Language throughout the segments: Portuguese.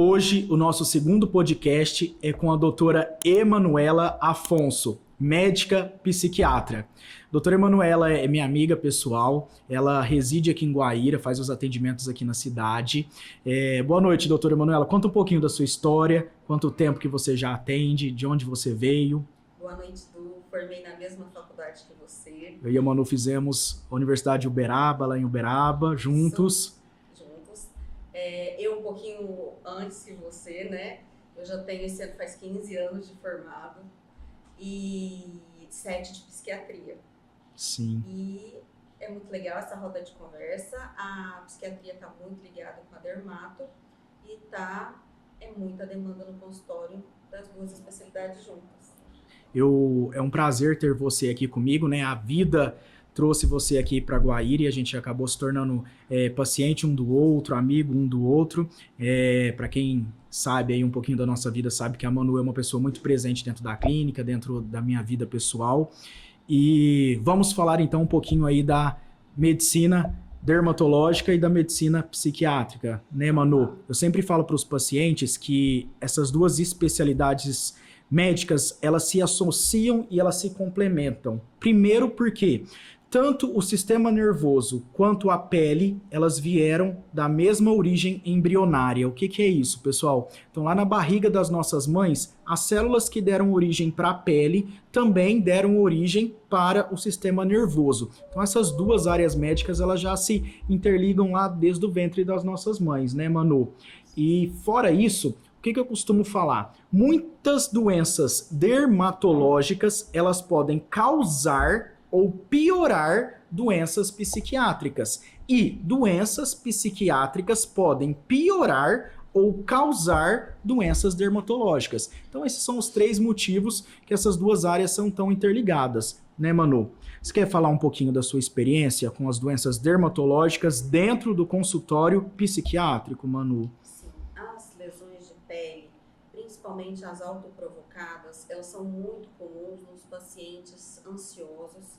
Hoje, o nosso segundo podcast é com a doutora Emanuela Afonso, médica psiquiatra. Doutora Emanuela é minha amiga pessoal, ela reside aqui em Guaíra, faz os atendimentos aqui na cidade. Boa noite, doutora Emanuela. Conta um pouquinho da sua história, quanto tempo que você já atende, de onde você veio. Boa noite, Du. Formei na mesma faculdade que você. Eu e a Manu fizemos a Universidade de Uberaba, lá em Uberaba, juntos. Eu um pouquinho antes que você, né? Eu já tenho, esse ano faz 15 anos de formado e 7 de psiquiatria. Sim. E é muito legal essa roda de conversa. A psiquiatria está muito ligada com a dermato e é muita demanda no consultório das duas especialidades juntas. É um prazer ter você aqui comigo, né? A vida trouxe você aqui para Guaíra e a gente acabou se tornando paciente um do outro, amigo um do outro. Para quem sabe aí um pouquinho da nossa vida, sabe que a Manu é uma pessoa muito presente dentro da clínica, dentro da minha vida pessoal. E vamos falar então um pouquinho aí da medicina dermatológica e da medicina psiquiátrica, né, Manu? Eu sempre falo para os pacientes que essas duas especialidades médicas, elas se associam e elas se complementam. Primeiro porque tanto o sistema nervoso quanto a pele, elas vieram da mesma origem embrionária. O que é isso, pessoal? Então, lá na barriga das nossas mães, as células que deram origem para a pele também deram origem para o sistema nervoso. Então, essas duas áreas médicas, elas já se interligam lá desde o ventre das nossas mães, né, Manu? E fora isso, o que eu costumo falar? Muitas doenças dermatológicas, elas podem causar ou piorar doenças psiquiátricas. E doenças psiquiátricas podem piorar ou causar doenças dermatológicas. Então esses são os 3 motivos que essas duas áreas são tão interligadas, né, Manu? Você quer falar um pouquinho da sua experiência com as doenças dermatológicas dentro do consultório psiquiátrico, Manu? Principalmente as autoprovocadas, elas são muito comuns nos pacientes ansiosos,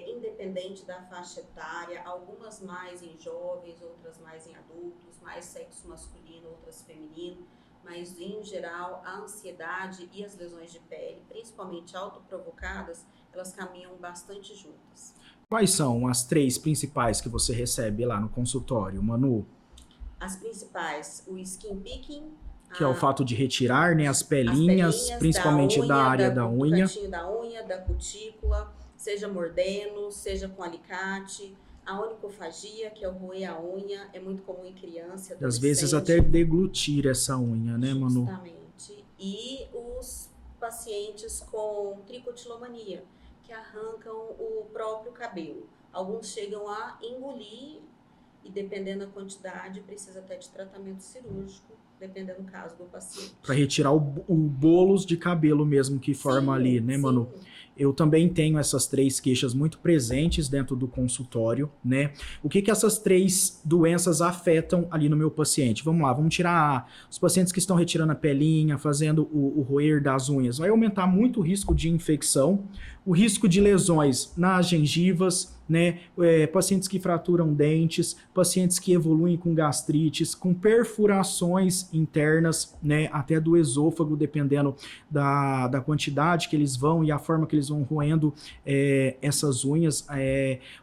independente da faixa etária, algumas mais em jovens, outras mais em adultos, mais sexo masculino, outras feminino, mas em geral a ansiedade e as lesões de pele, principalmente autoprovocadas, elas caminham bastante juntas. Quais são as 3 principais que você recebe lá no consultório, Manu? As principais, o skin picking, que é o fato de retirar, né, as pelinhas principalmente da área da unha. Do cantinho da unha, da cutícula, seja mordendo, seja com alicate. A onicofagia, que é o roer a unha, é muito comum em criança, adolescente. Às vezes até deglutir essa unha, né, Manu? Justamente. E os pacientes com tricotilomania, que arrancam o próprio cabelo. Alguns chegam a engolir e, dependendo da quantidade, precisa até de tratamento cirúrgico, dependendo do caso do paciente. Para retirar o bolos de cabelo mesmo que forma ali, né, Manu? Sim. Eu também tenho essas 3 queixas muito presentes dentro do consultório, né? O que essas 3 doenças afetam ali no meu paciente? Vamos lá, vamos tirar os pacientes que estão retirando a pelinha, fazendo o roer das unhas. Vai aumentar muito o risco de infecção, o risco de lesões nas gengivas, né? Pacientes que fraturam dentes, pacientes que evoluem com gastrites, com perfurações internas, né? Até do esôfago, dependendo da quantidade que eles vão e a forma que eles vão roendo essas unhas.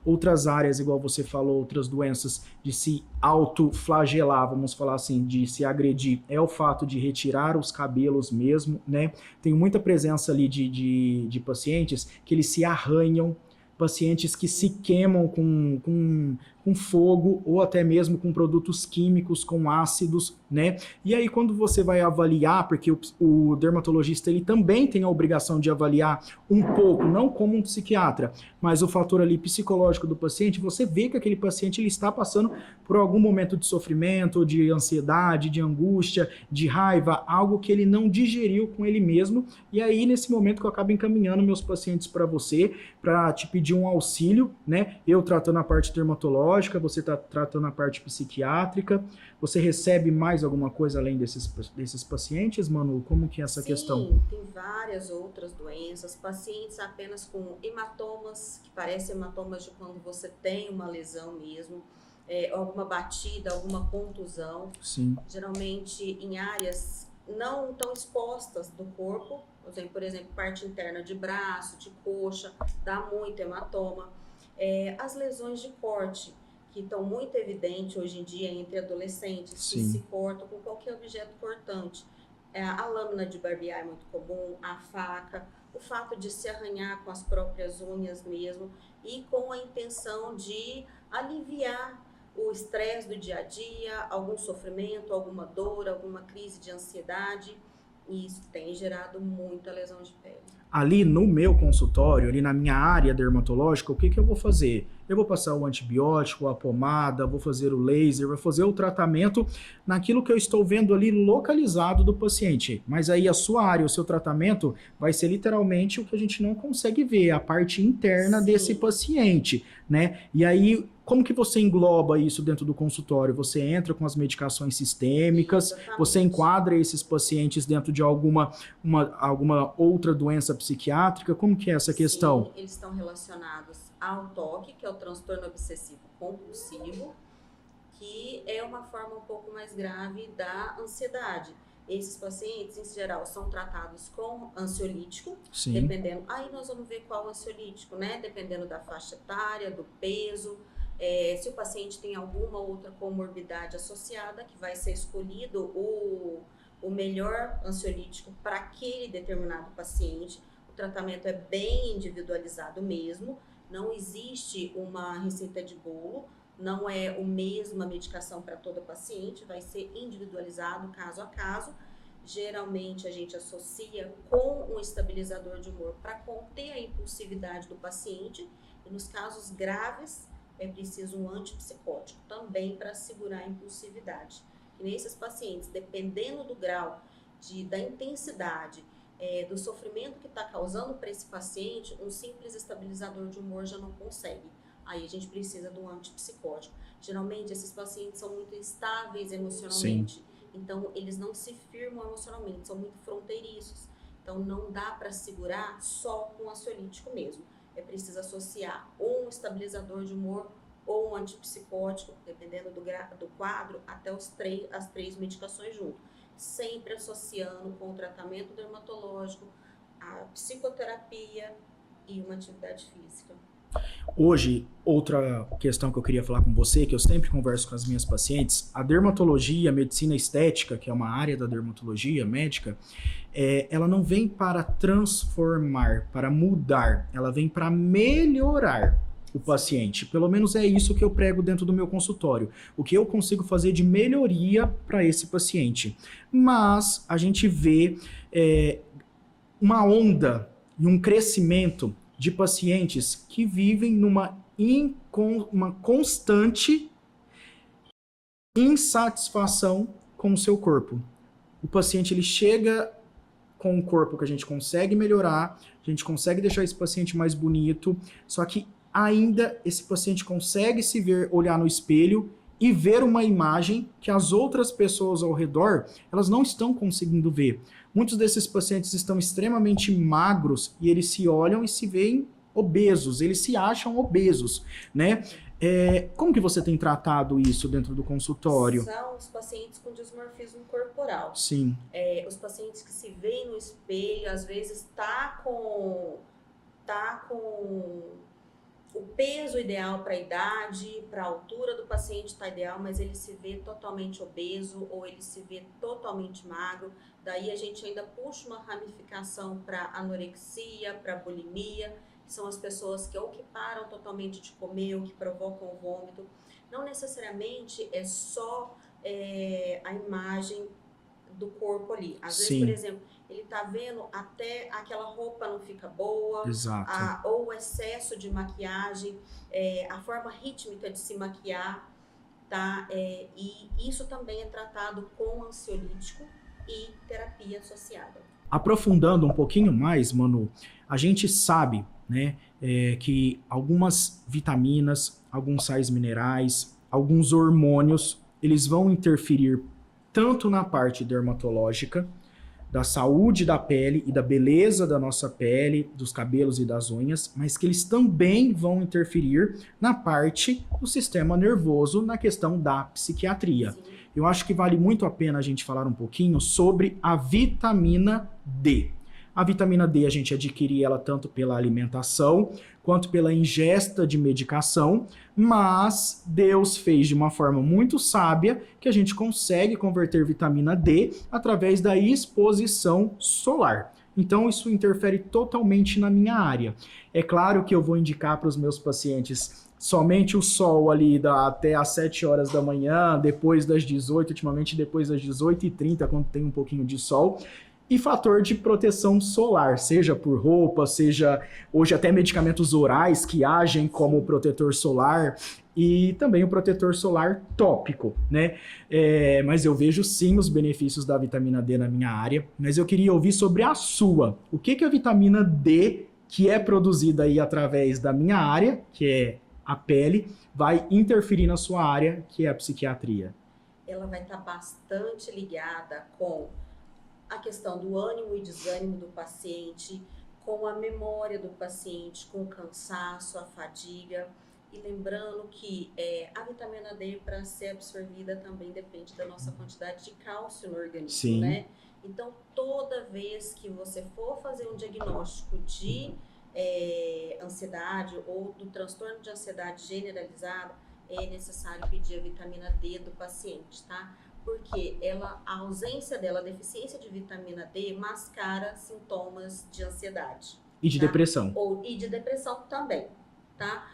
Outras áreas, igual você falou, outras doenças de se autoflagelar, vamos falar assim, de se agredir, é o fato de retirar os cabelos mesmo, né? Tem muita presença ali de pacientes que eles se arranham, pacientes que se queimam com fogo ou até mesmo com produtos químicos, com ácidos, né? E aí quando você vai avaliar, porque o dermatologista ele também tem a obrigação de avaliar um pouco, não como um psiquiatra, mas o fator ali psicológico do paciente, você vê que aquele paciente ele está passando por algum momento de sofrimento, de ansiedade, de angústia, de raiva, algo que ele não digeriu com ele mesmo, e aí nesse momento que eu acabo encaminhando meus pacientes para você, para te pedir um auxílio, né? Eu tratando a parte dermatológica, você está tratando a parte psiquiátrica, você recebe mais alguma coisa além desses pacientes, Manu? Como que é essa questão? Sim, tem várias outras doenças, pacientes apenas com hematomas, que parecem hematomas de quando você tem uma lesão mesmo, alguma batida, alguma contusão. Sim. Geralmente em áreas não tão expostas do corpo, por exemplo, parte interna de braço, de coxa, dá muito hematoma. As lesões de corte, que estão muito evidentes hoje em dia entre adolescentes, Sim. que se cortam com qualquer objeto cortante. A lâmina de barbear é muito comum, a faca, o fato de se arranhar com as próprias unhas mesmo, e com a intenção de aliviar o estresse do dia a dia, algum sofrimento, alguma dor, alguma crise de ansiedade, e isso tem gerado muita lesão de pele. Ali no meu consultório, ali na minha área dermatológica, o que eu vou fazer? Eu vou passar o antibiótico, a pomada, vou fazer o laser, vou fazer o tratamento naquilo que eu estou vendo ali localizado do paciente. Mas aí a sua área, o seu tratamento vai ser literalmente o que a gente não consegue ver, a parte interna desse paciente, né? E aí, como que você engloba isso dentro do consultório? Você entra com as medicações sistêmicas, você enquadra esses pacientes dentro de alguma outra doença psiquiátrica? Como que é essa questão? Sim, eles estão relacionados ao TOC, que é o transtorno obsessivo compulsivo, que é uma forma um pouco mais grave da ansiedade. Esses pacientes, em geral, são tratados com ansiolítico, Sim. dependendo... Aí nós vamos ver qual ansiolítico, né? Dependendo da faixa etária, do peso, se o paciente tem alguma outra comorbidade associada, que vai ser escolhido o melhor ansiolítico para aquele determinado paciente. O tratamento é bem individualizado mesmo, não existe uma receita de bolo, não é a mesma medicação para todo paciente, vai ser individualizado caso a caso. Geralmente a gente associa com um estabilizador de humor para conter a impulsividade do paciente, e nos casos graves é preciso um antipsicótico também para segurar a impulsividade. E nesses pacientes, dependendo do grau da intensidade, do sofrimento que está causando para esse paciente, um simples estabilizador de humor já não consegue. Aí a gente precisa de um antipsicótico. Geralmente esses pacientes são muito instáveis emocionalmente. Sim. Então eles não se firmam emocionalmente, são muito fronteiriços. Então não dá para segurar só com ansiolítico mesmo. É preciso associar um estabilizador de humor ou um antipsicótico, dependendo do quadro, até as três medicações junto. Sempre associando com o tratamento dermatológico, a psicoterapia e uma atividade física. Hoje, outra questão que eu queria falar com você, que eu sempre converso com as minhas pacientes, a dermatologia, a medicina estética, que é uma área da dermatologia médica, ela não vem para transformar, para mudar, ela vem para melhorar o paciente. Pelo menos é isso que eu prego dentro do meu consultório. O que eu consigo fazer de melhoria para esse paciente. Mas a gente vê uma onda e um crescimento de pacientes que vivem uma constante insatisfação com o seu corpo. O paciente ele chega com um corpo que a gente consegue melhorar, a gente consegue deixar esse paciente mais bonito, só que ainda esse paciente consegue se ver, olhar no espelho e ver uma imagem que as outras pessoas ao redor, elas não estão conseguindo ver. Muitos desses pacientes estão extremamente magros e eles se olham e se veem obesos, eles se acham obesos, né? Como que você tem tratado isso dentro do consultório? São os pacientes com dismorfismo corporal. Sim. Os pacientes que se veem no espelho, às vezes tá com o peso ideal para a idade, para a altura do paciente está ideal, mas ele se vê totalmente obeso ou ele se vê totalmente magro. Daí a gente ainda puxa uma ramificação para anorexia, para bulimia, que são as pessoas que ou que param totalmente de comer ou que provocam vômito. Não necessariamente é só a imagem do corpo ali. Às vezes, por exemplo, ele tá vendo até aquela roupa não fica boa. Exato. Ou o excesso de maquiagem, a forma rítmica de se maquiar, tá? E isso também é tratado com ansiolítico e terapia associada. Aprofundando um pouquinho mais, Manu, a gente sabe, né, que algumas vitaminas, alguns sais minerais, alguns hormônios, eles vão interferir tanto na parte dermatológica da saúde da pele e da beleza da nossa pele, dos cabelos e das unhas, mas que eles também vão interferir na parte do sistema nervoso, na questão da psiquiatria. Sim. Eu acho que vale muito a pena a gente falar um pouquinho sobre a vitamina D. A vitamina D a gente adquire ela tanto pela alimentação quanto pela ingesta de medicação, mas Deus fez de uma forma muito sábia que a gente consegue converter vitamina D através da exposição solar. Então isso interfere totalmente na minha área. É claro que eu vou indicar para os meus pacientes somente o sol ali até às 7 horas da manhã, depois das 18, ultimamente depois das 18h30, quando tem um pouquinho de sol. E fator de proteção solar, seja por roupa, seja hoje até medicamentos orais que agem como protetor solar e também o protetor solar tópico, né? Mas eu vejo sim os benefícios da vitamina D na minha área, mas eu queria ouvir sobre a sua. O que a vitamina D, que é produzida aí através da minha área, que é a pele, vai interferir na sua área, que é a psiquiatria? Ela vai estar bastante ligada com a questão do ânimo e desânimo do paciente, com a memória do paciente, com o cansaço, a fadiga. E lembrando que a vitamina D, para ser absorvida, também depende da nossa quantidade de cálcio no organismo, Sim. né? Então, toda vez que você for fazer um diagnóstico de ansiedade ou do transtorno de ansiedade generalizada, é necessário pedir a vitamina D do paciente, tá? Porque a ausência dela, a deficiência de vitamina D, mascara sintomas de ansiedade. E de depressão. E de depressão também, tá?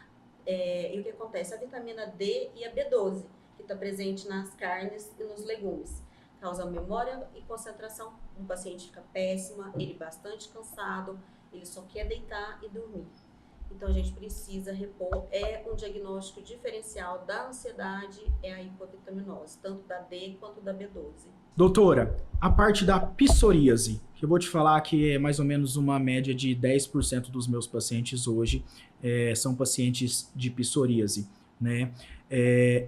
E o que acontece? A vitamina D e a B12, que está presente nas carnes e nos legumes, causa memória e concentração. O paciente fica péssima, ele bastante cansado, ele só quer deitar e dormir. Então a gente precisa repor, um diagnóstico diferencial da ansiedade, a hipovitaminose, tanto da D quanto da B12. Doutora, a parte da psoríase, que eu vou te falar que é mais ou menos uma média de 10% dos meus pacientes hoje são pacientes de psoríase, né?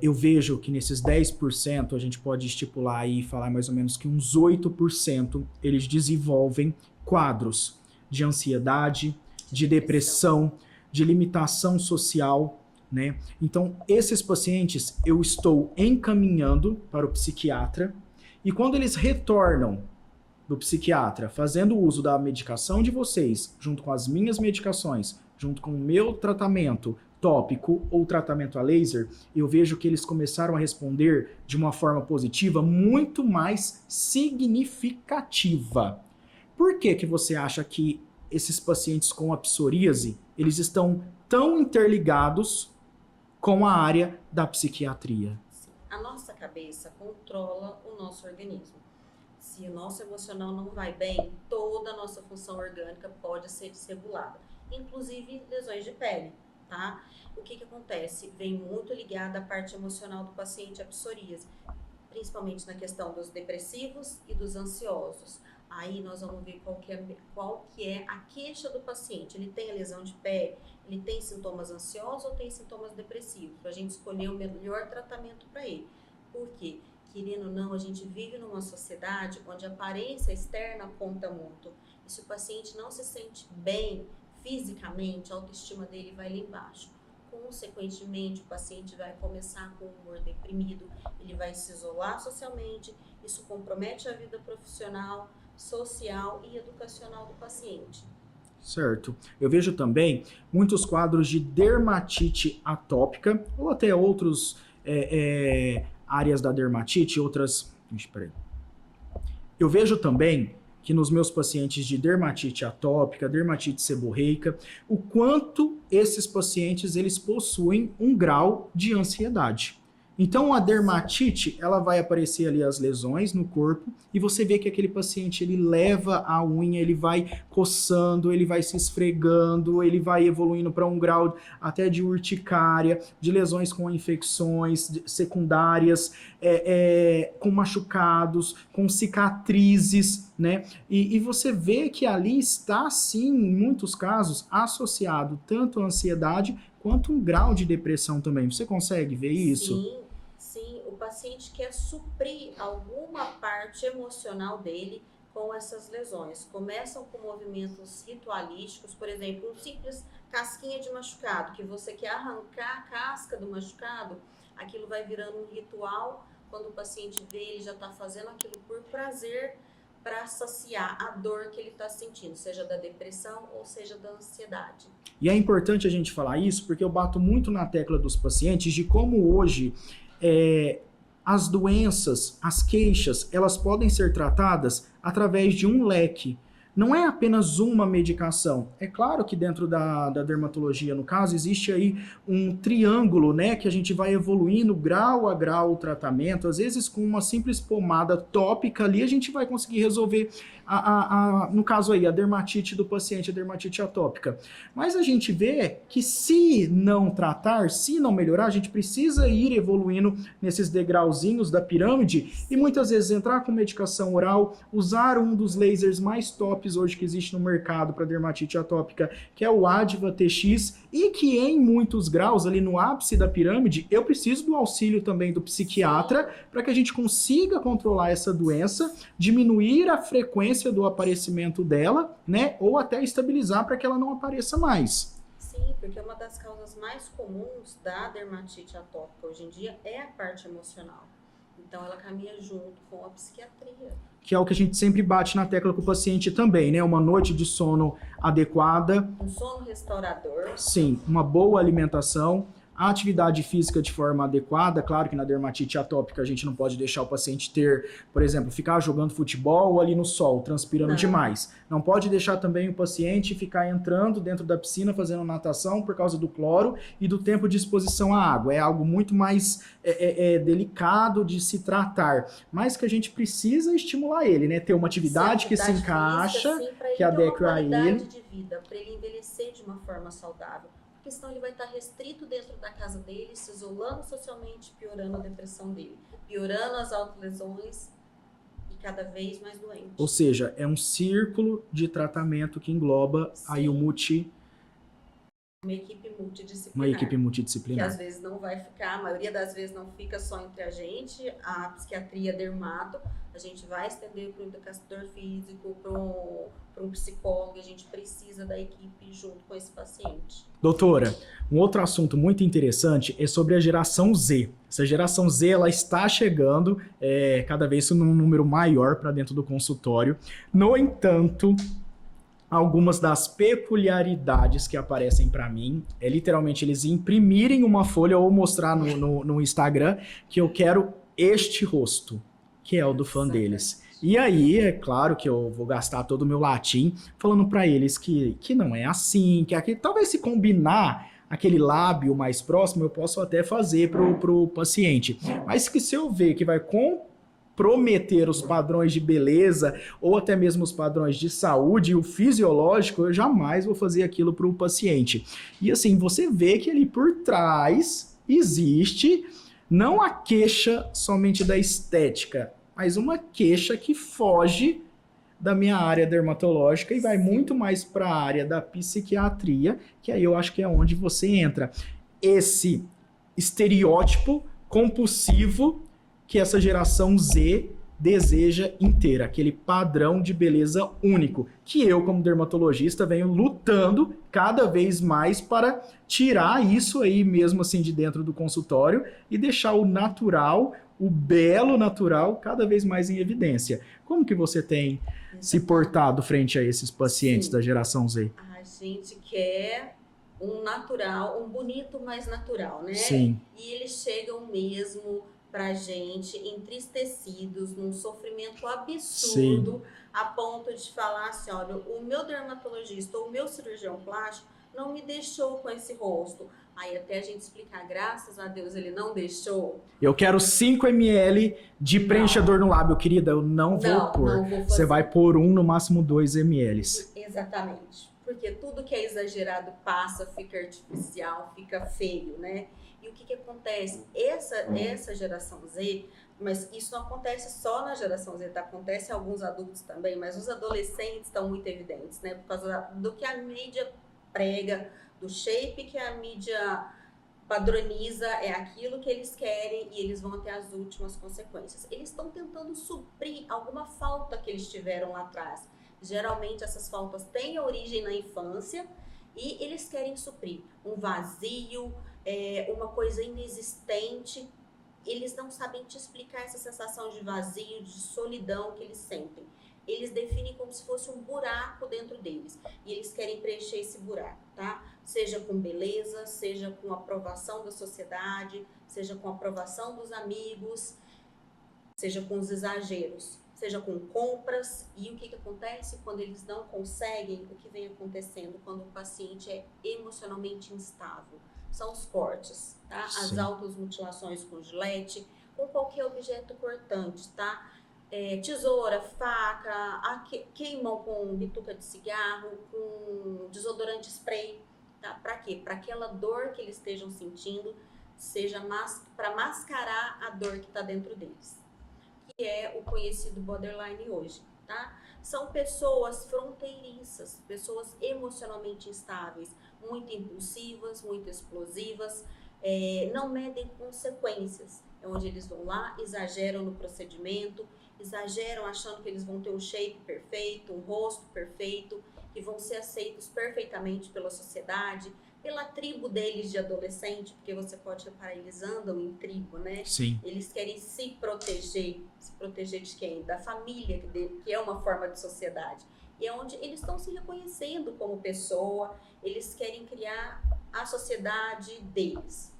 Eu vejo que nesses 10% a gente pode estipular e falar mais ou menos que uns 8% eles desenvolvem quadros de ansiedade, de depressão, de limitação social, né? Então, esses pacientes eu estou encaminhando para o psiquiatra e quando eles retornam do psiquiatra, fazendo uso da medicação de vocês, junto com as minhas medicações, junto com o meu tratamento tópico ou tratamento a laser, eu vejo que eles começaram a responder de uma forma positiva muito mais significativa. Por que você acha que esses pacientes com a psoríase, eles estão tão interligados com a área da psiquiatria? A nossa cabeça controla o nosso organismo. Se o nosso emocional não vai bem, toda a nossa função orgânica pode ser desregulada, inclusive lesões de pele, tá? O que acontece? Vem muito ligada à parte emocional do paciente, a psoríase, principalmente na questão dos depressivos e dos ansiosos. Aí nós vamos ver qual que é a queixa do paciente. Ele tem a lesão de pele, ele tem sintomas ansiosos ou tem sintomas depressivos, para a gente escolher o melhor tratamento para ele. Por quê? Querendo ou não, a gente vive numa sociedade onde a aparência externa conta muito. E se o paciente não se sente bem fisicamente, a autoestima dele vai lá embaixo. Consequentemente, o paciente vai começar com o humor deprimido, ele vai se isolar socialmente, isso compromete a vida profissional, social e educacional do paciente. Certo. Eu vejo também muitos quadros de dermatite atópica ou até outros áreas da dermatite, outras... Espera aí. Eu vejo também que nos meus pacientes de dermatite atópica, dermatite seborreica, o quanto esses pacientes eles possuem um grau de ansiedade. Então a dermatite, ela vai aparecer ali as lesões no corpo e você vê que aquele paciente ele leva a unha, ele vai coçando, ele vai se esfregando, ele vai evoluindo para um grau até de urticária, de lesões com infecções secundárias, com machucados, com cicatrizes, né? E você vê que ali está, sim, em muitos casos, associado tanto a ansiedade quanto um grau de depressão também. Você consegue ver isso? Sim, o paciente quer suprir alguma parte emocional dele com essas lesões. Começam com movimentos ritualísticos, por exemplo, um simples casquinha de machucado, que você quer arrancar a casca do machucado, aquilo vai virando um ritual. Quando o paciente vê, ele já está fazendo aquilo por prazer, para saciar a dor que ele está sentindo, seja da depressão ou seja da ansiedade. E é importante a gente falar isso porque eu bato muito na tecla dos pacientes de como hoje as doenças, as queixas, elas podem ser tratadas através de um leque. Não é apenas uma medicação. É claro que dentro da dermatologia, no caso, existe aí um triângulo, né? Que a gente vai evoluindo grau a grau o tratamento. Às vezes, com uma simples pomada tópica ali, a gente vai conseguir resolver, no caso aí, a dermatite do paciente, a dermatite atópica. Mas a gente vê que se não tratar, se não melhorar, a gente precisa ir evoluindo nesses degrauzinhos da pirâmide e muitas vezes entrar com medicação oral, usar um dos lasers mais top hoje que existe no mercado para dermatite atópica, que é o Adva TX, e que em muitos graus, ali no ápice da pirâmide, eu preciso do auxílio também do psiquiatra para que a gente consiga controlar essa doença, diminuir a frequência do aparecimento dela, né, ou até estabilizar para que ela não apareça mais. Sim, porque uma das causas mais comuns da dermatite atópica hoje em dia é a parte emocional. Então ela caminha junto com a psiquiatria. Que é o que a gente sempre bate na tecla com o paciente também, né? Uma noite de sono adequada. Um sono restaurador. Sim, uma boa alimentação, a atividade física de forma adequada. Claro que na dermatite atópica a gente não pode deixar o paciente ter, por exemplo, ficar jogando futebol ali no sol, transpirando demais. Não pode deixar também o paciente ficar entrando dentro da piscina fazendo natação por causa do cloro e do tempo de exposição à água. É algo muito mais delicado de se tratar, mas que a gente precisa estimular ele, né? Ter uma atividade que se encaixa, que adeque a ele. Uma qualidade de vida, para ele envelhecer de uma forma saudável. Porque senão ele vai estar restrito dentro da casa dele, se isolando socialmente, piorando a depressão dele, piorando as autolesões e cada vez mais doente. Ou seja, é um círculo de tratamento que engloba aí o uma equipe multidisciplinar. Uma equipe multidisciplinar. Que às vezes não vai ficar, a maioria das vezes não fica só entre a gente, a psiquiatria dermato, a gente vai estender para o educador físico, para um psicólogo, a gente precisa da equipe junto com esse paciente. Doutora, um outro assunto muito interessante é sobre a geração Z. Essa geração Z, ela está chegando cada vez num número maior para dentro do consultório. No entanto, algumas das peculiaridades que aparecem para mim é literalmente eles imprimirem uma folha ou mostrar no Instagram que eu quero este rosto, que é o do fã deles. E aí, é claro que eu vou gastar todo o meu latim falando para eles que não é assim, que aqui talvez se combinar aquele lábio mais próximo, eu posso até fazer pro paciente. Mas que se eu ver que vai comprometer os padrões de beleza ou até mesmo os padrões de saúde e o fisiológico, eu jamais vou fazer aquilo para o paciente. E assim, você vê que ali por trás existe não a queixa somente da estética, mas uma queixa que foge da minha área dermatológica e vai muito mais para a área da psiquiatria, que aí eu acho que é onde você entra. Esse estereótipo compulsivo que essa geração Z deseja inteira, aquele padrão de beleza único, que eu, como dermatologista, venho lutando cada vez mais para tirar isso aí mesmo assim de dentro do consultório e deixar o natural, o belo natural, cada vez mais em evidência. Como que você tem se portado frente a esses pacientes da geração Z? A gente quer um natural, um bonito mais natural, né? Sim. E eles chegam mesmo pra gente entristecidos, num sofrimento absurdo, sim, a ponto de falar assim, olha, o meu dermatologista ou o meu cirurgião plástico não me deixou com esse rosto. Aí até a gente explicar, graças a Deus ele não deixou. Eu quero 5 ml de preenchedor no lábio, querida, eu não vou pôr. Não vou fazer. Você vai pôr no máximo 2 ml. Exatamente, porque tudo que é exagerado passa, fica artificial, fica feio, né? E o que acontece? Essa geração Z, mas isso não acontece só na geração Z, tá? Acontece em alguns adultos também, mas os adolescentes estão muito evidentes, né? Por causa do que a mídia prega, do shape que a mídia padroniza, é aquilo que eles querem e eles vão até as últimas consequências. Eles estão tentando suprir alguma falta que eles tiveram lá atrás. Geralmente essas faltas têm origem na infância e eles querem suprir um vazio, uma coisa inexistente. Eles não sabem te explicar essa sensação de vazio, de solidão que eles sentem. Eles definem como se fosse um buraco dentro deles. E eles querem preencher esse buraco, tá? Seja com beleza, seja com aprovação da sociedade, seja com aprovação dos amigos, seja com os exageros, seja com compras. E o que acontece quando eles não conseguem? O que vem acontecendo quando o paciente é emocionalmente instável? São os cortes, tá? As automutilações com gilete, com qualquer objeto cortante, tá? Tesoura, faca, queimam com bituca de cigarro, com desodorante spray, tá? Para quê? Para aquela dor que eles estejam sentindo, seja para mascarar a dor que está dentro deles, que é o conhecido borderline hoje, tá? São pessoas fronteiriças, pessoas emocionalmente instáveis, muito impulsivas, muito explosivas, não medem consequências, é onde eles vão lá, exageram no procedimento, exageram achando que eles vão ter um shape perfeito, um rosto perfeito, que vão ser aceitos perfeitamente pela sociedade, pela tribo deles de adolescente, porque você pode reparar, eles andam em tribo, né? Sim. Eles querem se proteger de quem? Da família, que é uma forma de sociedade. E é onde eles estão se reconhecendo como pessoa, eles querem criar a sociedade deles.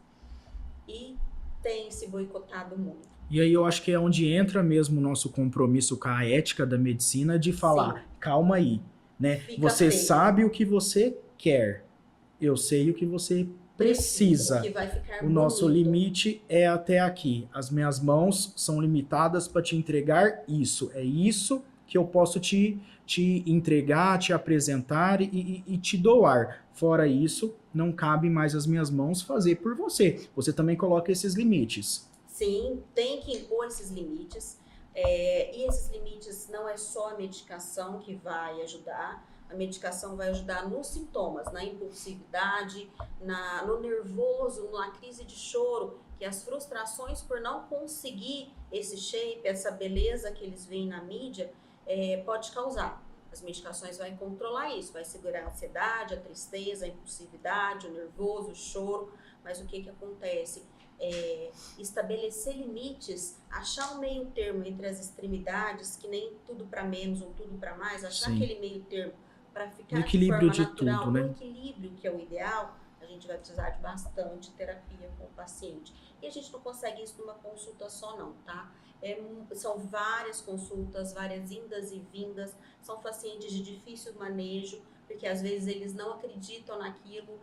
E tem se boicotado muito. E aí eu acho que é onde entra mesmo o nosso compromisso com a ética da medicina de falar, sim, calma aí, né? Você sabe o que você quer, eu sei o que você precisa. Que vai ficar o nosso limite é até aqui. As minhas mãos são limitadas para te entregar isso. É isso que eu posso te entregar, te apresentar e te doar. Fora isso, não cabe mais as minhas mãos fazer por você. Você também coloca esses limites. Sim, tem que impor esses limites. E esses limites não é só a medicação que vai ajudar. A medicação vai ajudar nos sintomas, na impulsividade, no nervoso, na crise de choro, que as frustrações por não conseguir esse shape, essa beleza que eles veem na mídia, pode causar. As medicações vão controlar isso, vai segurar a ansiedade, a tristeza, a impulsividade, o nervoso, o choro. Mas o que acontece? Estabelecer limites, achar um meio termo entre as extremidades, que nem tudo para menos ou tudo para mais, achar Sim. aquele meio termo para ficar equilíbrio de forma natural, tudo, né? o equilíbrio que é o ideal, a gente vai precisar de bastante terapia com o paciente. E a gente não consegue isso numa consulta só não, tá? São várias consultas, várias indas e vindas, são pacientes de difícil manejo, porque às vezes eles não acreditam naquilo.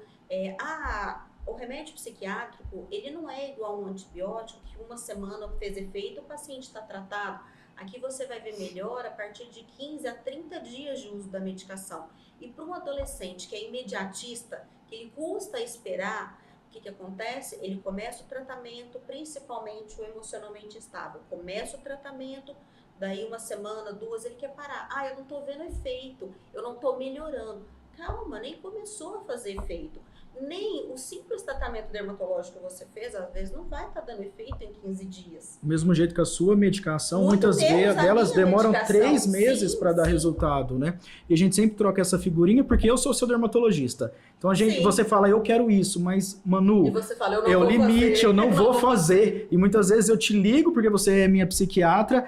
O remédio psiquiátrico, ele não é igual a um antibiótico que uma semana fez efeito, o paciente está tratado. Aqui você vai ver melhor a partir de 15 a 30 dias de uso da medicação. E para um adolescente que é imediatista, que ele custa esperar, o que acontece? Ele começa o tratamento, principalmente o emocionalmente instável. Começa o tratamento, daí uma semana, duas, ele quer parar. Eu não estou vendo efeito, eu não estou melhorando. Calma, nem começou a fazer efeito. Nem o simples tratamento dermatológico que você fez, às vezes, não vai estar dando efeito em 15 dias. Do mesmo jeito que a sua medicação, muitas vezes delas demoram 3 meses para dar resultado, né? E a gente sempre troca essa figurinha porque eu sou seu dermatologista. Então você fala, eu quero isso, mas Manu, e você fala, eu não vou limite, fazer. eu não vou fazer. E muitas vezes eu te ligo porque você é minha psiquiatra,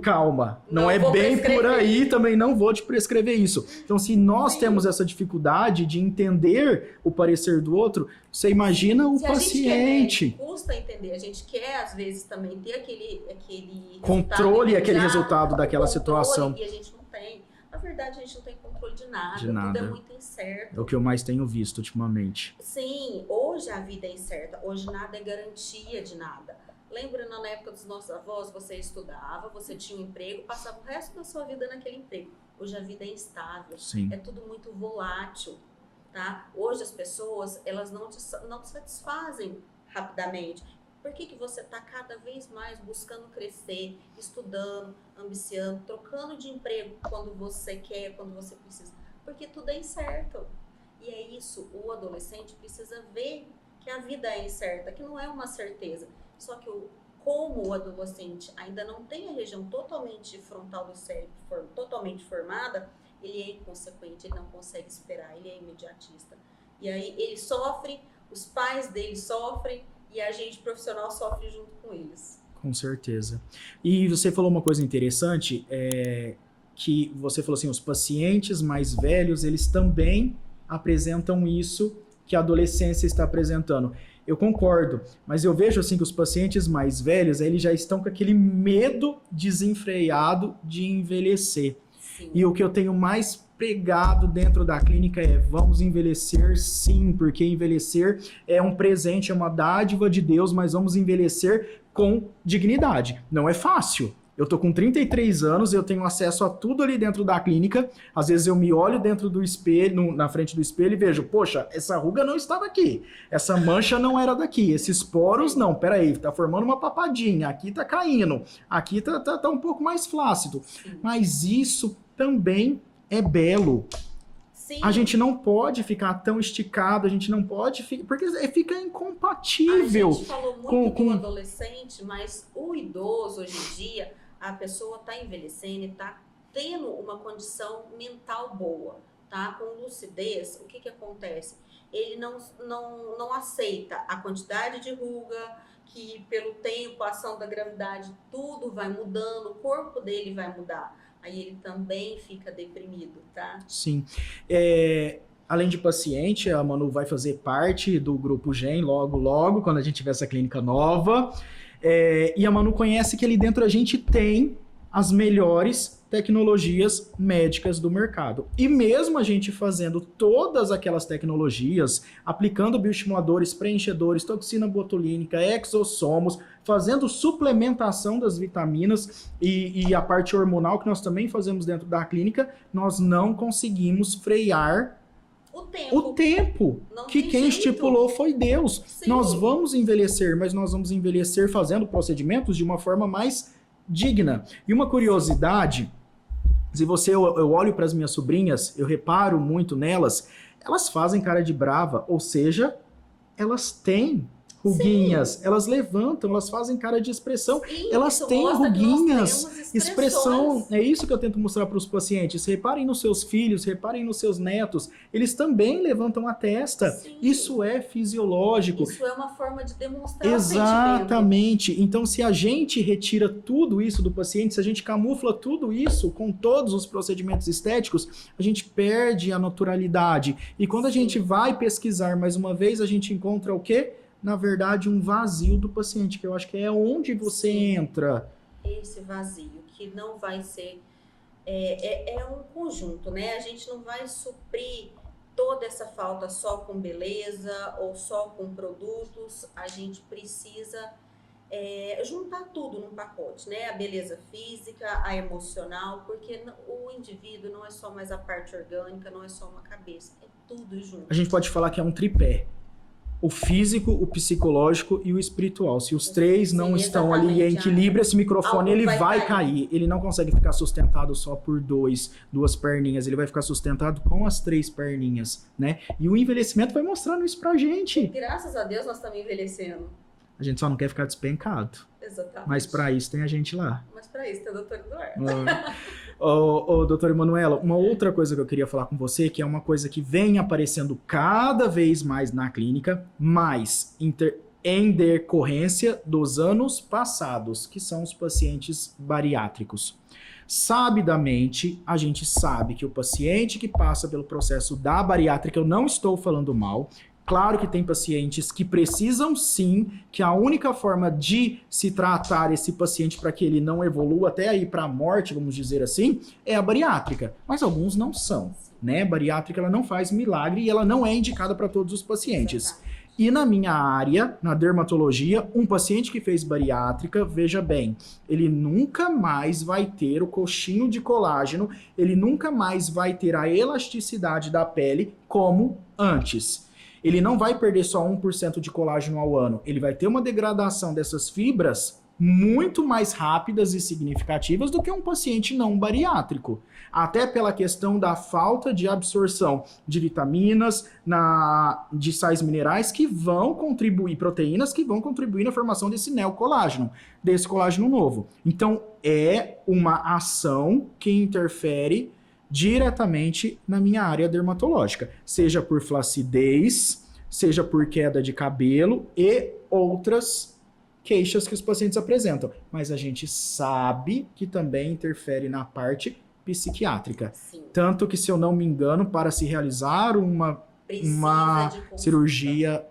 calma, não é bem por aí, também não vou te prescrever isso. Então se nós temos essa dificuldade de entender o parecer do outro, você imagina o paciente. A gente custa entender, a gente quer às vezes também ter aquele controle, aquele resultado daquela situação. E a gente não tem. Na verdade, a gente não tem controle de nada. Tudo é muito incerto. É o que eu mais tenho visto ultimamente. Sim, hoje a vida é incerta, hoje nada é garantia de nada. Lembra na época dos nossos avós, você estudava, você tinha um emprego, passava o resto da sua vida naquele emprego. Hoje a vida é instável, é tudo muito volátil. Tá? Hoje as pessoas, elas não te satisfazem rapidamente. Por que você está cada vez mais buscando crescer, estudando, ambiciando, trocando de emprego quando você quer, quando você precisa? Porque tudo é incerto. E é isso, o adolescente precisa ver que a vida é incerta, que não é uma certeza. Só que como o adolescente ainda não tem a região totalmente frontal do cérebro totalmente formada, ele é inconsequente, ele não consegue esperar, ele é imediatista. E aí ele sofre, os pais dele sofrem e a gente profissional sofre junto com eles. Com certeza. E você falou uma coisa interessante, que você falou assim, os pacientes mais velhos, eles também apresentam isso que a adolescência está apresentando. Eu concordo, mas eu vejo assim que os pacientes mais velhos, eles já estão com aquele medo desenfreado de envelhecer. Sim. E o que eu tenho mais pregado dentro da clínica é: vamos envelhecer sim, porque envelhecer é um presente, é uma dádiva de Deus, mas vamos envelhecer com dignidade. Não é fácil. Eu tô com 33 anos, eu tenho acesso a tudo ali dentro da clínica. Às vezes eu me olho dentro do espelho, na frente do espelho e vejo, poxa, essa ruga não estava aqui, essa mancha não era daqui, esses poros não, peraí, tá formando uma papadinha, aqui tá caindo, aqui tá um pouco mais flácido. Mas isso também é belo. Sim. A gente não pode ficar tão esticado, a gente não pode porque fica incompatível. A gente falou muito com o adolescente, mas o idoso hoje em dia, a pessoa está envelhecendo e está tendo uma condição mental boa, tá? Com lucidez, o que acontece? Ele não aceita a quantidade de ruga, que pelo tempo, a ação da gravidade, tudo vai mudando, o corpo dele vai mudar. Aí ele também fica deprimido, tá? Sim. Além de paciente, a Manu vai fazer parte do Grupo GEM logo, quando a gente tiver essa clínica nova. E a Manu conhece que ali dentro a gente tem as melhores tecnologias médicas do mercado. E mesmo a gente fazendo todas aquelas tecnologias, aplicando bioestimuladores, preenchedores, toxina botulínica, exossomos, fazendo suplementação das vitaminas e a parte hormonal que nós também fazemos dentro da clínica, nós não conseguimos frear o tempo que quem estipulou foi Deus. Sim. Nós vamos envelhecer, mas nós vamos envelhecer fazendo procedimentos de uma forma mais digna. E uma curiosidade, se eu olho para as minhas sobrinhas, eu reparo muito nelas, elas fazem cara de brava, ou seja, elas têm ruguinhas, sim, elas levantam, elas fazem cara de expressão, sim, elas têm ruguinhas, expressão, é isso que eu tento mostrar para os pacientes. Reparem nos seus filhos, reparem nos seus netos, eles também levantam a testa, sim, isso é fisiológico. Isso é uma forma de demonstrar exatamente. Sentimento. Então, se a gente retira tudo isso do paciente, se a gente camufla tudo isso com todos os procedimentos estéticos, a gente perde a naturalidade. E quando a gente vai pesquisar mais uma vez, a gente encontra o quê? Na verdade, um vazio do paciente, que eu acho que é onde você entra. Esse vazio, que não vai ser... É um conjunto, né? A gente não vai suprir toda essa falta só com beleza ou só com produtos. A gente precisa juntar tudo num pacote, né? A beleza física, a emocional, porque o indivíduo não é só mais a parte orgânica, não é só uma cabeça, é tudo junto. A gente pode falar que é um tripé. O físico, o psicológico e o espiritual. Se os três não estão ali em equilíbrio, esse microfone ele vai cair. Ele não consegue ficar sustentado só por duas perninhas. Ele vai ficar sustentado com as 3 perninhas, né? E o envelhecimento vai mostrando isso pra gente. Graças a Deus nós estamos envelhecendo. A gente só não quer ficar despencado. Exatamente. Mas pra isso tem a gente lá. Mas pra isso tem o Dr. Eduardo. Doutora Emanuela, uma outra coisa que eu queria falar com você, que é uma coisa que vem aparecendo cada vez mais na clínica, mas em decorrência dos anos passados, que são os pacientes bariátricos. Sabidamente, a gente sabe que o paciente que passa pelo processo da bariátrica, eu não estou falando mal, claro que tem pacientes que precisam sim, que a única forma de se tratar esse paciente para que ele não evolua até ir para a morte, vamos dizer assim, é a bariátrica. Mas alguns não são, né? A bariátrica ela não faz milagre e ela não é indicada para todos os pacientes. E na minha área, na dermatologia, um paciente que fez bariátrica, veja bem, ele nunca mais vai ter o coxinho de colágeno, ele nunca mais vai ter a elasticidade da pele como antes. Ele não vai perder só 1% de colágeno ao ano. Ele vai ter uma degradação dessas fibras muito mais rápidas e significativas do que um paciente não bariátrico. Até pela questão da falta de absorção de vitaminas, de sais minerais que vão contribuir, proteínas que vão contribuir na formação desse neocolágeno, desse colágeno novo. Então, é uma ação que interfere diretamente na minha área dermatológica, seja por flacidez, seja por queda de cabelo e outras queixas que os pacientes apresentam. Mas a gente sabe que também interfere na parte psiquiátrica. Sim. Tanto que, se eu não me engano, para se realizar uma cirurgia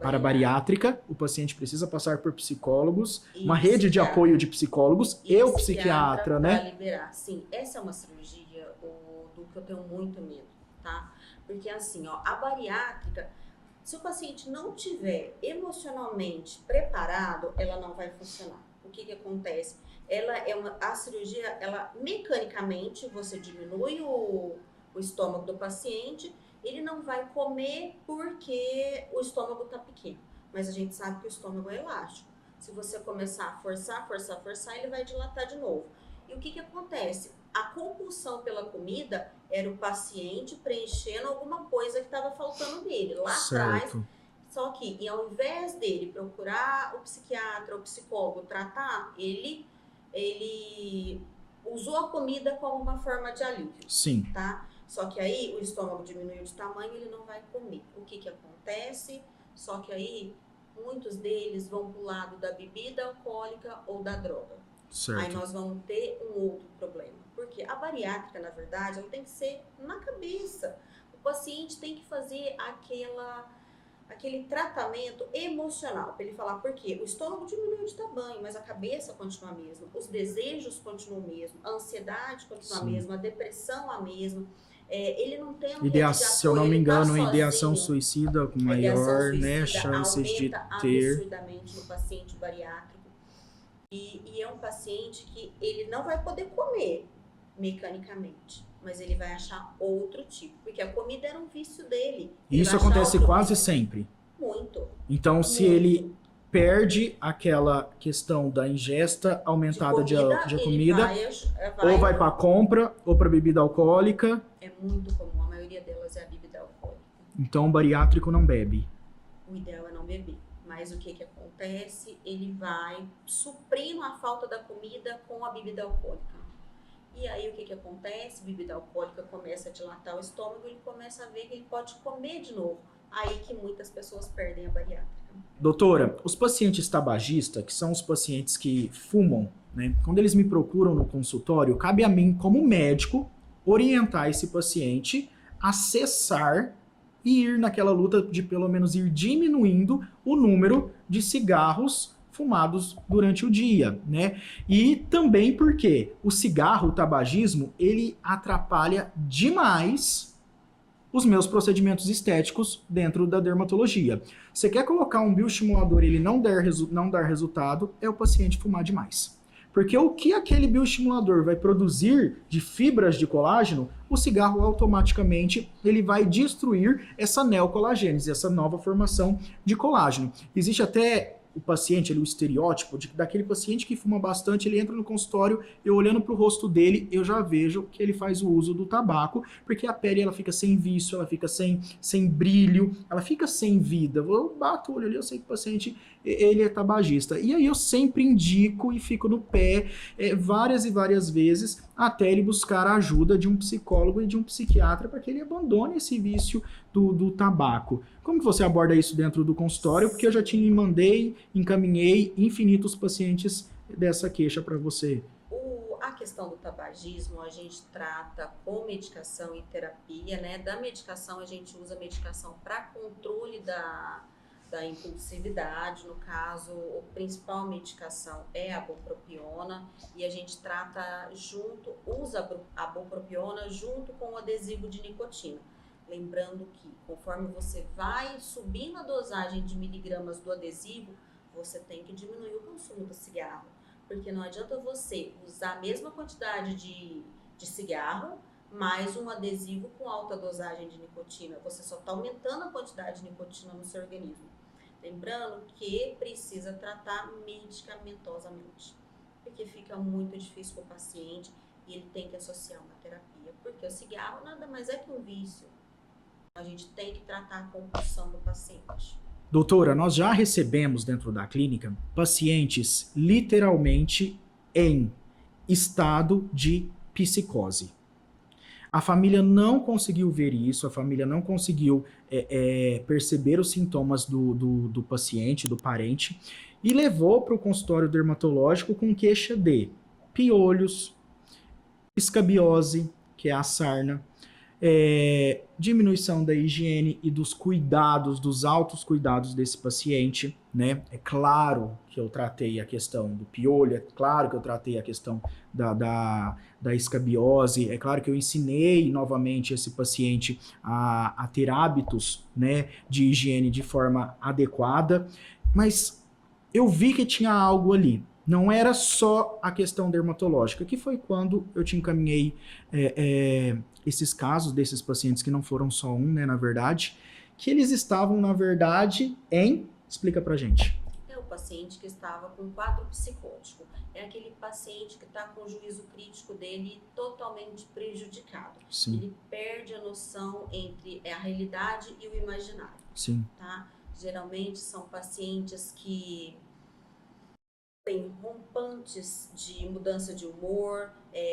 para bariátrica, o paciente precisa passar por psicólogos, uma rede de apoio de psicólogos e o psiquiatra, né? Para liberar. Sim, essa é uma cirurgia do que eu tenho muito medo, tá? Porque assim, ó, a bariátrica, se o paciente não tiver emocionalmente preparado, ela não vai funcionar. O que acontece? A cirurgia, ela mecanicamente, você diminui o estômago do paciente, ele não vai comer porque o estômago está pequeno. Mas a gente sabe que o estômago é elástico. Se você começar a forçar, ele vai dilatar de novo. E o que acontece? A compulsão pela comida era o paciente preenchendo alguma coisa que estava faltando nele lá atrás. Só que, e ao invés dele procurar o psiquiatra, o psicólogo tratar, ele usou a comida como uma forma de alívio. Sim. Tá? Só que aí o estômago diminuiu de tamanho, ele não vai comer. O que acontece? Só que aí muitos deles vão pro lado da bebida alcoólica ou da droga. Certo. Aí nós vamos ter um outro problema. Porque a bariátrica, na verdade, ela tem que ser na cabeça. O paciente tem que fazer aquele tratamento emocional, para ele falar por quê? O estômago diminuiu de tamanho, mas a cabeça continua a mesma, os desejos continuam o mesmo, a ansiedade continua a mesma, a depressão a mesma. Ele não tem um rede de apoio, se eu não me engano, tá ideação suicida com maior, né, chances de ter. Absurdamente no paciente bariátrico. E é um paciente que ele não vai poder comer mecanicamente, mas ele vai achar outro tipo, porque a comida era um vício dele. E isso acontece quase sempre. Muito. Então, se ele perde aquela questão da ingesta aumentada de comida, ou vai para compra, ou para bebida alcoólica. É muito comum, a maioria delas é a bebida alcoólica. Então, o bariátrico não bebe. O ideal é não beber. Mas o que acontece? Ele vai suprindo a falta da comida com a bebida alcoólica. E aí o que acontece? Bebida alcoólica começa a dilatar o estômago, ele começa a ver que ele pode comer de novo. Aí que muitas pessoas perdem a bariátrica. Doutora, os pacientes tabagistas, que são os pacientes que fumam, né? Quando eles me procuram no consultório, cabe a mim, como médico, orientar esse paciente a cessar e ir naquela luta de pelo menos ir diminuindo o número de cigarros fumados durante o dia, né? E também porque o cigarro, o tabagismo, ele atrapalha demais os meus procedimentos estéticos dentro da dermatologia. Você quer colocar um bioestimulador e ele não dar resultado, é o paciente fumar demais. Porque o que aquele bioestimulador vai produzir de fibras de colágeno, o cigarro automaticamente ele vai destruir essa neocolagênese, essa nova formação de colágeno. Existe até o paciente, o estereótipo daquele paciente que fuma bastante, ele entra no consultório, eu olhando para o rosto dele, eu já vejo que ele faz o uso do tabaco, porque a pele ela fica sem vício, ela fica sem brilho, ela fica sem vida. Eu bato o olho ali, eu sei que o paciente ele é tabagista. E aí eu sempre indico e fico no pé várias e várias vezes até ele buscar a ajuda de um psicólogo e de um psiquiatra para que ele abandone esse vício do tabaco. Como que você aborda isso dentro do consultório? Porque eu já encaminhei infinitos pacientes dessa queixa para você. A questão do tabagismo a gente trata com medicação e terapia, né? Da medicação a gente usa medicação para controle da impulsividade, no caso, a principal medicação é a bupropiona e a gente usa a bupropiona junto com o adesivo de nicotina. Lembrando que conforme você vai subindo a dosagem de miligramas do adesivo, você tem que diminuir o consumo do cigarro, porque não adianta você usar a mesma quantidade de cigarro mais um adesivo com alta dosagem de nicotina, você só está aumentando a quantidade de nicotina no seu organismo. Lembrando que precisa tratar medicamentosamente, porque fica muito difícil para o paciente e ele tem que associar uma terapia, porque o cigarro nada mais é que um vício. A gente tem que tratar a compulsão do paciente. Doutora, nós já recebemos dentro da clínica pacientes literalmente em estado de psicose. A família não conseguiu ver isso, a família não conseguiu perceber os sintomas do paciente, do parente, e levou para o consultório dermatológico com queixa de piolhos, escabiose, que é a sarna, diminuição da higiene e dos cuidados, dos altos cuidados desse paciente, né? É claro que eu tratei a questão do piolho, é claro que eu tratei a questão da escabiose, é claro que eu ensinei novamente esse paciente a ter hábitos, né, de higiene de forma adequada, mas eu vi que tinha algo ali. Não era só a questão dermatológica, que foi quando eu te encaminhei esses casos desses pacientes que não foram só um, né, na verdade, que eles estavam, na verdade, Explica pra gente. É o paciente que estava com quadro psicótico. É aquele paciente que está com o juízo crítico dele totalmente prejudicado. Sim. Ele perde a noção entre a realidade e o imaginário. Sim. Tá? Geralmente são pacientes que têm rompantes de mudança de humor,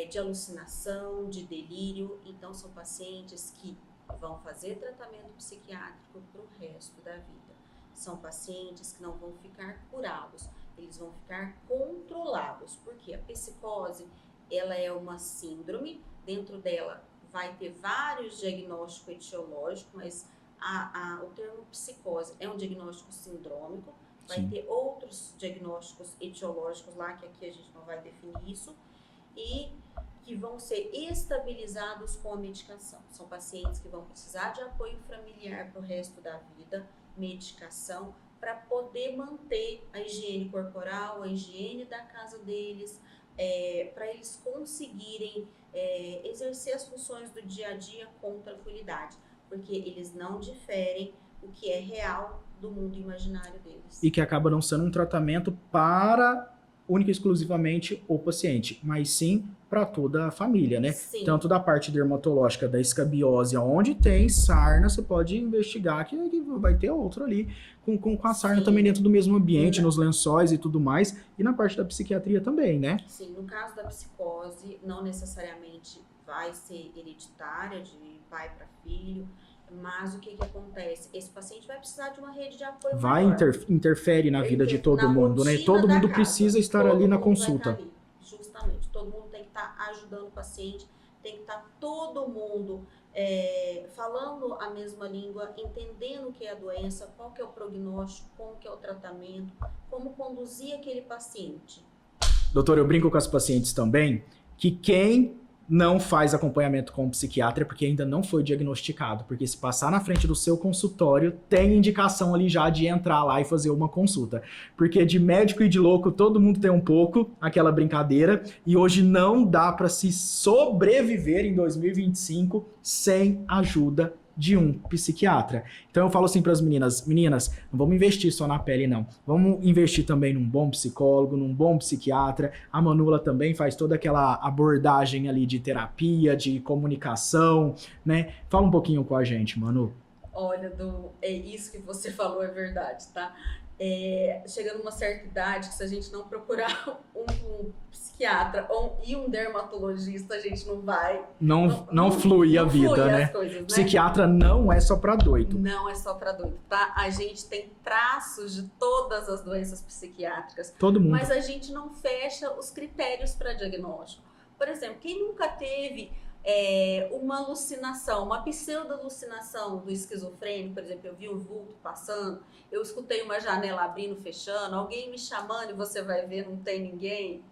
de alucinação, de delírio. Então são pacientes que vão fazer tratamento psiquiátrico para o resto da vida. São pacientes que não vão ficar curados, eles vão ficar controlados, porque a psicose, ela é uma síndrome, dentro dela vai ter vários diagnósticos etiológicos, mas o termo psicose é um diagnóstico sindrômico, vai Sim. ter outros diagnósticos etiológicos lá, que aqui a gente não vai definir isso, e que vão ser estabilizados com a medicação. São pacientes que vão precisar de apoio familiar para o resto da vida, medicação, para poder manter a higiene corporal, a higiene da casa deles, para eles conseguirem exercer as funções do dia a dia com tranquilidade, porque eles não diferem o que é real do mundo imaginário deles. E que acaba não sendo um tratamento para única e exclusivamente o paciente, mas sim para toda a família, né? Sim. Tanto da parte dermatológica, da escabiose, onde tem sarna, você pode investigar que vai ter outro ali, com a sarna Sim. também dentro do mesmo ambiente, Uhum. nos lençóis e tudo mais, e na parte da psiquiatria também, né? Sim, no caso da psicose, não necessariamente vai ser hereditária, de pai para filho, mas o que acontece? Esse paciente vai precisar de uma rede de apoio Vai maior. interfere na vida de todo Na mundo, né? rotina Todo da mundo casa. precisa estar Todo ali na mundo vai consulta. estar ali, justamente, todo mundo tem que estar ajudando o paciente, tem que estar todo mundo falando a mesma língua, entendendo o que é a doença, qual que é o prognóstico, como que é o tratamento, como conduzir aquele paciente. Doutor, eu brinco com as pacientes também que quem não faz acompanhamento com o psiquiatra é porque ainda não foi diagnosticado, porque se passar na frente do seu consultório, tem indicação ali já de entrar lá e fazer uma consulta. Porque de médico e de louco todo mundo tem um pouco, aquela brincadeira, e hoje não dá para se sobreviver em 2025 sem ajuda de um psiquiatra. Então eu falo assim para as meninas, não vamos investir só na pele não, vamos investir também num bom psicólogo, num bom psiquiatra. A Manula também faz toda aquela abordagem ali de terapia, de comunicação, né? Fala um pouquinho com a gente, Manu. Olha, isso que você falou é verdade, tá? Chegando uma certa idade, que se a gente não procurar um psiquiatra e um dermatologista, a gente não vai... Não flui a vida, flui né? As coisas, né? Psiquiatra não é só pra doido. Não é só para doido, tá? A gente tem traços de todas as doenças psiquiátricas. Todo mundo. Mas a gente não fecha os critérios para diagnóstico. Por exemplo, quem nunca teve uma alucinação, uma pseudo-alucinação do esquizofrênico, por exemplo, eu vi um vulto passando, eu escutei uma janela abrindo, fechando, alguém me chamando e você vai ver, não tem ninguém,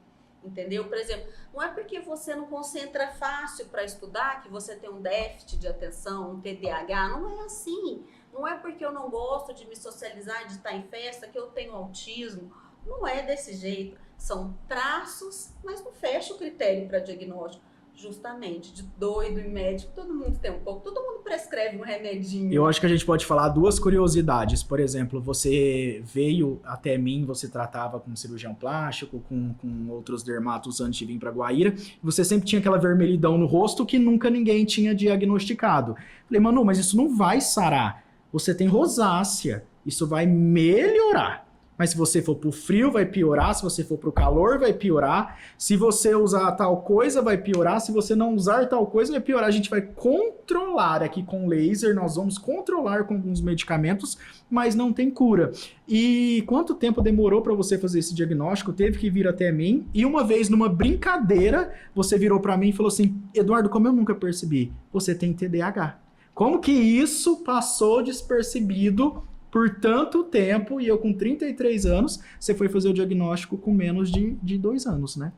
entendeu? Por exemplo, não é porque você não concentra fácil para estudar que você tem um déficit de atenção, um TDAH, não é assim. Não é porque eu não gosto de me socializar, de estar em festa, que eu tenho autismo, não é desse jeito. São traços, mas não fecha o critério para diagnóstico. Justamente, de doido e médico, todo mundo tem um pouco, todo mundo prescreve um remedinho. Eu acho que a gente pode falar duas curiosidades. Por exemplo, você veio até mim, você tratava com cirurgião plástico, com outros dermatos antes de vir para Guaíra. Você sempre tinha aquela vermelhidão no rosto que nunca ninguém tinha diagnosticado. Falei, Manu, mas isso não vai sarar. Você tem rosácea, isso vai melhorar. Mas se você for pro frio, vai piorar. Se você for pro calor, vai piorar. Se você usar tal coisa, vai piorar. Se você não usar tal coisa, vai piorar. A gente vai controlar aqui com laser, nós vamos controlar com alguns medicamentos, mas não tem cura. E quanto tempo demorou para você fazer esse diagnóstico? Teve que vir até mim. E uma vez, numa brincadeira, você virou para mim e falou assim, Eduardo, como eu nunca percebi, você tem TDAH. Como que isso passou despercebido por tanto tempo, e eu com 33 anos, você foi fazer o diagnóstico com menos de 2 anos, né?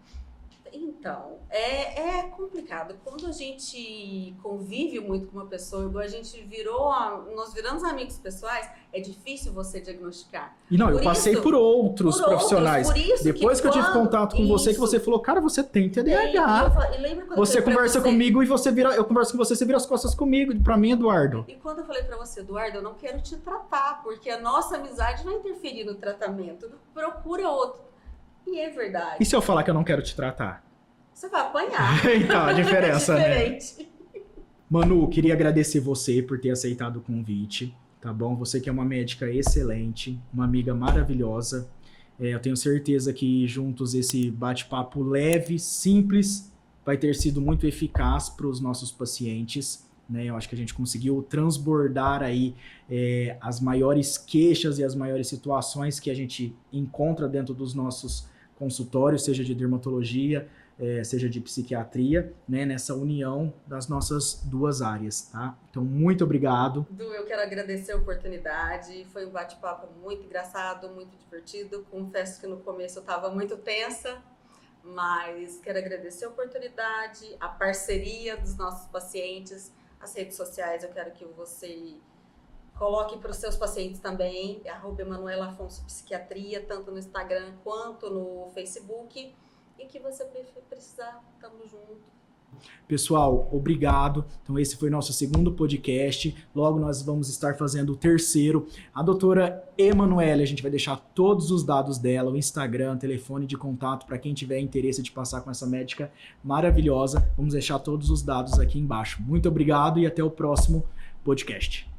Então, é complicado. Quando a gente convive muito com uma pessoa, igual a gente nós viramos amigos pessoais, é difícil você diagnosticar. E não, eu passei por outros profissionais. Por isso depois que eu tive contato com você, que você falou, cara, você tem TDAH. E lembra quando você conversa comigo e eu converso com você vira as costas comigo, pra mim, Eduardo. E quando eu falei pra você, Eduardo, eu não quero te tratar, porque a nossa amizade vai interferir no tratamento. Procura outro. E é verdade. E se eu falar que eu não quero te tratar? Você vai apanhar. Então, a diferença, né? Manu, queria agradecer você por ter aceitado o convite, tá bom? Você que é uma médica excelente, uma amiga maravilhosa. Eu tenho certeza que juntos esse bate-papo leve, simples, vai ter sido muito eficaz para os nossos pacientes, né? Eu acho que a gente conseguiu transbordar aí as maiores queixas e as maiores situações que a gente encontra dentro dos nossos consultórios, seja de dermatologia, seja de psiquiatria, né, nessa união das nossas duas áreas, tá? Então, muito obrigado. Du, eu quero agradecer a oportunidade, foi um bate-papo muito engraçado, muito divertido, confesso que no começo eu estava muito tensa, mas quero agradecer a oportunidade, a parceria dos nossos pacientes, as redes sociais, eu quero que você coloque para os seus pacientes também, @EmanuelaAfonsoPsiquiatria, tanto no Instagram quanto no Facebook, e que você precisar, tamo junto. Pessoal, obrigado. Então esse foi nosso segundo podcast. Logo nós vamos estar fazendo o terceiro. A doutora Emanuele, a gente vai deixar todos os dados dela, o Instagram, telefone de contato, para quem tiver interesse de passar com essa médica maravilhosa. Vamos deixar todos os dados aqui embaixo. Muito obrigado e até o próximo podcast.